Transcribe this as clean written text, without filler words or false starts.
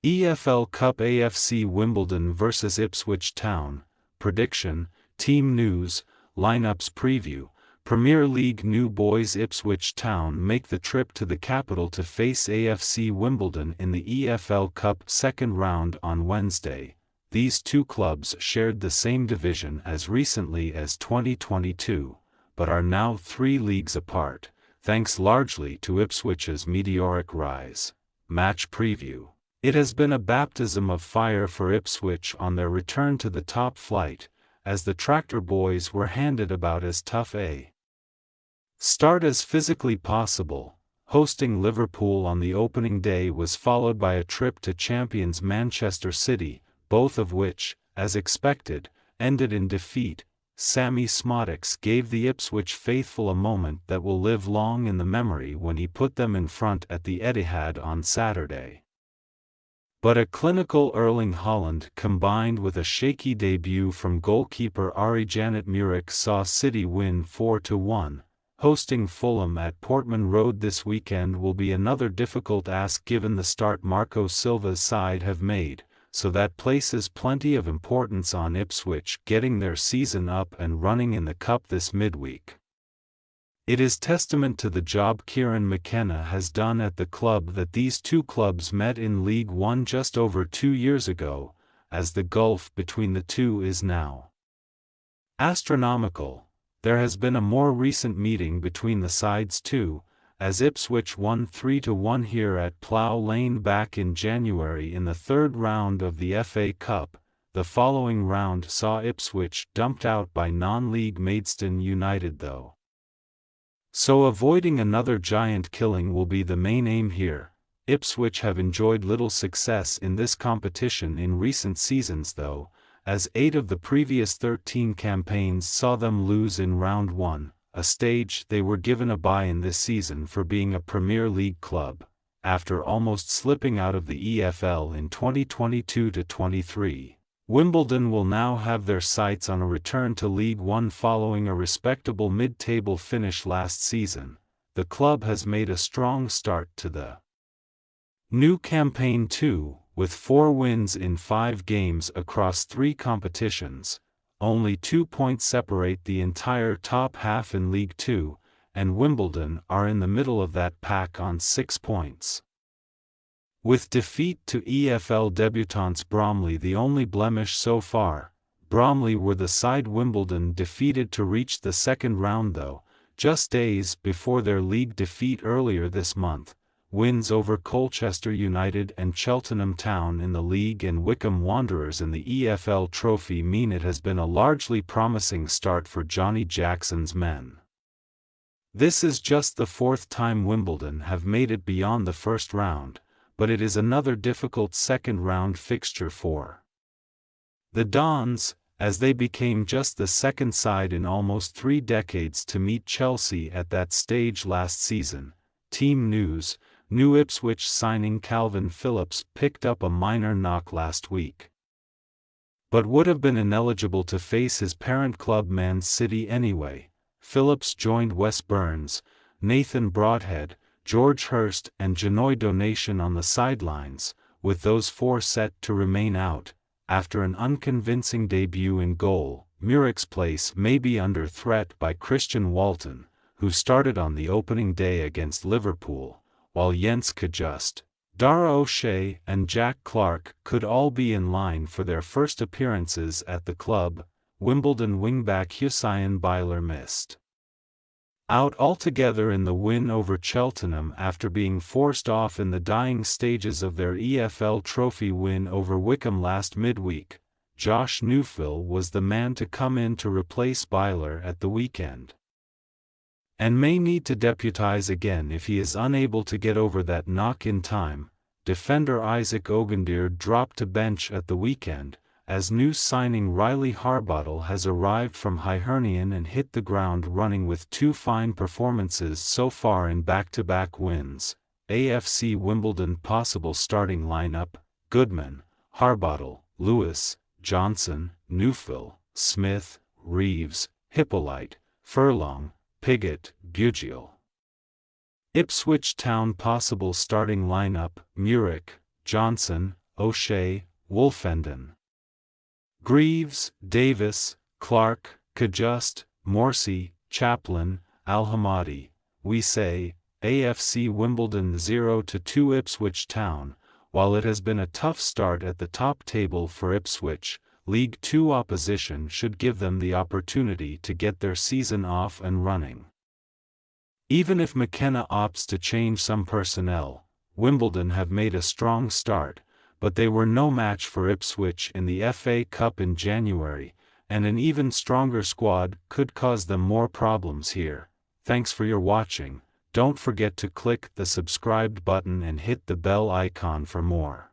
EFL Cup AFC Wimbledon vs Ipswich Town. Prediction, team news, lineups preview. Premier League new boys Ipswich Town make the trip to the capital to face AFC Wimbledon in the EFL Cup second round on Wednesday. These two clubs shared the same division as recently as 2022, but are now 3 leagues apart, thanks largely to Ipswich's meteoric rise. Match preview. It has been a baptism of fire for Ipswich on their return to the top flight, as the Tractor Boys were handed about as tough a start as physically possible. Hosting Liverpool on the opening day was followed by a trip to champions Manchester City, both of which, as expected, ended in defeat. Sammy Smodix gave the Ipswich faithful a moment that will live long in the memory when he put them in front at the Etihad on Saturday. But a clinical Erling Haaland combined with a shaky debut from goalkeeper Ari Janet Muric saw City win 4-1. Hosting Fulham at Portman Road this weekend will be another difficult ask given the start Marco Silva's side have made, so that places plenty of importance on Ipswich getting their season up and running in the Cup this midweek. It is testament to the job Kieran McKenna has done at the club that these two clubs met in League One just over 2 years ago, as the gulf between the two is now astronomical. There has been a more recent meeting between the sides too, as Ipswich won 3-1 here at Plough Lane back in January in the third round of the FA Cup. The following round saw Ipswich dumped out by non-league Maidstone United though. So avoiding another giant killing will be the main aim here. Ipswich have enjoyed little success in this competition in recent seasons though, as 8 of the previous 13 campaigns saw them lose in round 1, a stage they were given a bye in this season for being a Premier League club, after almost slipping out of the EFL in 2022-23. Wimbledon will now have their sights on a return to League One following a respectable mid-table finish last season. The club has made a strong start to the new campaign too, with 4 wins in 5 games across 3 competitions. Only 2 points separate the entire top half in League Two, and Wimbledon are in the middle of that pack on 6 points. With defeat to EFL debutants Bromley the only blemish so far, Bromley were the side Wimbledon defeated to reach the second round though, just days before their league defeat earlier this month. Wins over Colchester United and Cheltenham Town in the league and Wycombe Wanderers in the EFL Trophy mean it has been a largely promising start for Johnny Jackson's men. This is just the 4th time Wimbledon have made it beyond the first round, but it is another difficult second-round fixture for the Dons, as they became just the second side in almost 3 decades to meet Chelsea at that stage last season. Team news: new Ipswich signing Calvin Phillips picked up a minor knock last week, but would have been ineligible to face his parent club Man City anyway. Phillips joined Wes Burns, Nathan Broadhead, George Hurst and Janoy Donation on the sidelines, with those 4 set to remain out. After an unconvincing debut in goal, Muric's place may be under threat by Christian Walton, who started on the opening day against Liverpool, while Jens Kajust, Dara O'Shea and Jack Clark could all be in line for their first appearances at the club. Wimbledon wingback Hussein Byler missed out altogether in the win over Cheltenham after being forced off in the dying stages of their EFL Trophy win over Wycombe last midweek. Josh Neufville was the man to come in to replace Byler at the weekend, and may need to deputise again if he is unable to get over that knock in time. Defender Isaac Ogundir dropped to bench at the weekend, as new signing Riley Harbottle has arrived from Hibernian and hit the ground running with 2 fine performances so far in back-to-back wins. AFC Wimbledon possible starting lineup: Goodman, Harbottle, Lewis, Johnson, Neufville, Smith, Reeves, Hippolyte, Furlong, Pigott, Bugiel. Ipswich Town possible starting lineup: Muric, Johnson, O'Shea, Wolfenden. Greaves, Davis, Clark, Kajust, Morsey, Chaplin, Alhamadi. We say, AFC Wimbledon 0-2 Ipswich Town. While it has been a tough start at the top table for Ipswich, League Two opposition should give them the opportunity to get their season off and running. Even if McKenna opts to change some personnel, Wimbledon have made a strong start, but they were no match for Ipswich in the FA Cup in January, and an even stronger squad could cause them more problems here. Thanks for your watching. Don't forget to click the subscribe button and hit the bell icon for more.